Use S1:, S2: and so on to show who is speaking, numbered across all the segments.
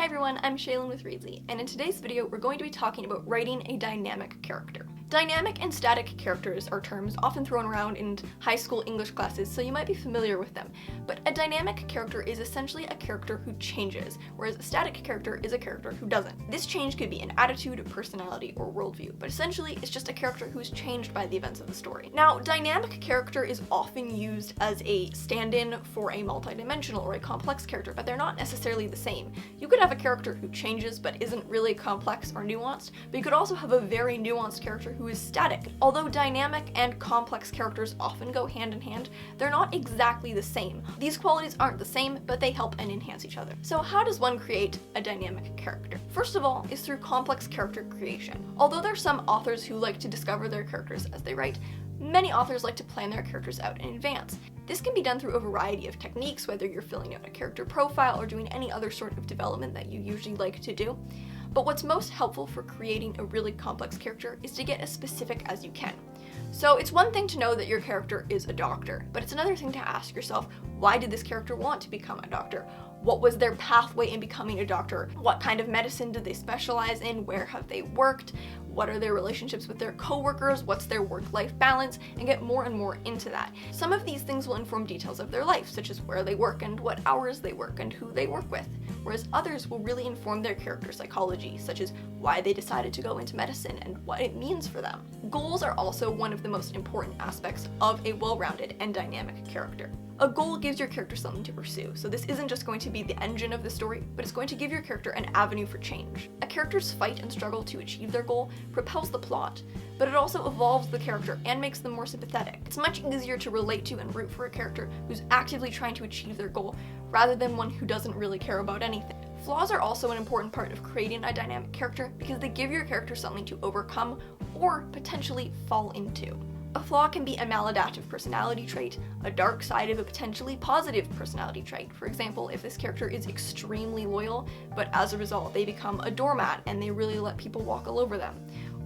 S1: Hi everyone, I'm Shaylin with Readly, and in today's video we're going to be talking about writing a dynamic character. Dynamic and static characters are terms often thrown around in high school English classes, so you might be familiar with them. But a dynamic character is essentially a character who changes, whereas a static character is a character who doesn't. This change could be an attitude, personality, or worldview, but essentially it's just a character who is changed by the events of the story. Now, dynamic character is often used as a stand-in for a multidimensional or a complex character, but they're not necessarily the same. You could have a character who changes but isn't really complex or nuanced, but you could also have a very nuanced character who is static. Although dynamic and complex characters often go hand in hand, they're not exactly the same. These qualities aren't the same, but they help and enhance each other. So how does one create a dynamic character? First of all is through complex character creation. Although there are some authors who like to discover their characters as they write, many authors like to plan their characters out in advance. This can be done through a variety of techniques, whether you're filling out a character profile or doing any other sort of development that you usually like to do. But what's most helpful for creating a really complex character is to get as specific as you can. So it's one thing to know that your character is a doctor, but it's another thing to ask yourself, why did this character want to become a doctor? What was their pathway in becoming a doctor? What kind of medicine did they specialize in? Where have they worked? What are their relationships with their coworkers? What's their work-life balance? And get more and more into that. Some of these things will inform details of their life, such as where they work and what hours they work and who they work with, whereas others will really inform their character psychology, such as why they decided to go into medicine and what it means for them. Goals are also one of the most important aspects of a well-rounded and dynamic character. A goal gives your character something to pursue, so this isn't just going to be the engine of the story, but it's going to give your character an avenue for change. A character's fight and struggle to achieve their goal propels the plot, but it also evolves the character and makes them more sympathetic. It's much easier to relate to and root for a character who's actively trying to achieve their goal, rather than one who doesn't really care about anything. Flaws are also an important part of creating a dynamic character because they give your character something to overcome or potentially fall into. A flaw can be a maladaptive personality trait, a dark side of a potentially positive personality trait. For example, if this character is extremely loyal, but as a result they become a doormat and they really let people walk all over them.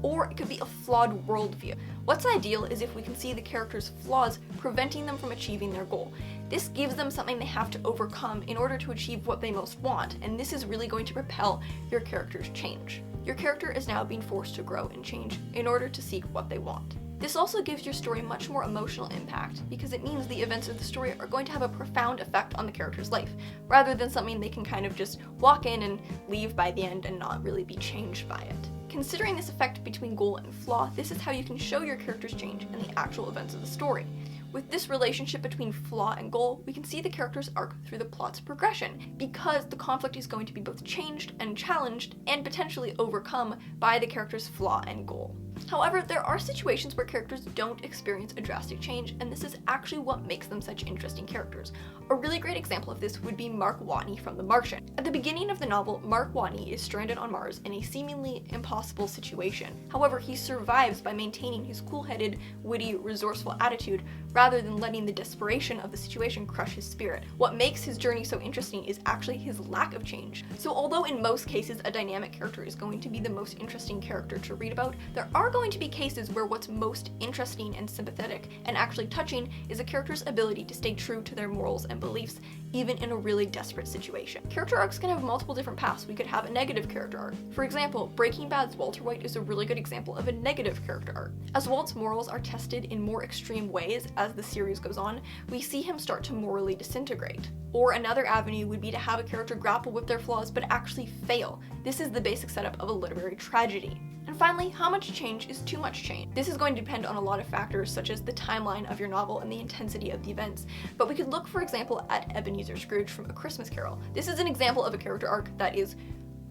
S1: Or it could be a flawed worldview. What's ideal is if we can see the character's flaws preventing them from achieving their goal. This gives them something they have to overcome in order to achieve what they most want, and this is really going to propel your character's change. Your character is now being forced to grow and change in order to seek what they want. This also gives your story much more emotional impact, because it means the events of the story are going to have a profound effect on the character's life, rather than something they can kind of just walk in and leave by the end and not really be changed by it. Considering this effect between goal and flaw, this is how you can show your character's change in the actual events of the story. With this relationship between flaw and goal, we can see the character's arc through the plot's progression, because the conflict is going to be both changed and challenged, and potentially overcome by the character's flaw and goal. However, there are situations where characters don't experience a drastic change, and this is actually what makes them such interesting characters. A really great example of this would be Mark Watney from The Martian. At the beginning of the novel, Mark Watney is stranded on Mars in a seemingly impossible situation. However, he survives by maintaining his cool-headed, witty, resourceful attitude, rather than letting the desperation of the situation crush his spirit. What makes his journey so interesting is actually his lack of change. So although in most cases a dynamic character is going to be the most interesting character to read about, there are going to be cases where what's most interesting and sympathetic and actually touching is a character's ability to stay true to their morals and beliefs, even in a really desperate situation. Character arcs can have multiple different paths. We could have a negative character arc. For example, Breaking Bad's Walter White is a really good example of a negative character arc. As Walt's morals are tested in more extreme ways as the series goes on, we see him start to morally disintegrate. Or another avenue would be to have a character grapple with their flaws but actually fail. This is the basic setup of a literary tragedy. And finally, how much change is too much change? This is going to depend on a lot of factors, such as the timeline of your novel and the intensity of the events, but we could look, for example, at Ebenezer Scrooge from A Christmas Carol. This is an example of a character arc that is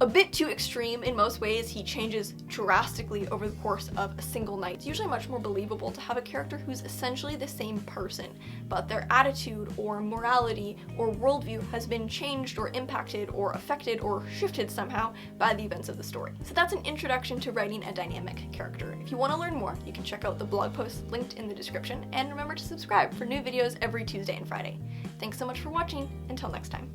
S1: a bit too extreme in most ways. He changes drastically over the course of a single night. It's usually much more believable to have a character who's essentially the same person, but their attitude or morality or worldview has been changed or impacted or affected or shifted somehow by the events of the story. So that's an introduction to writing a dynamic character. If you want to learn more, you can check out the blog post linked in the description, and remember to subscribe for new videos every Tuesday and Friday. Thanks so much for watching. Until next time.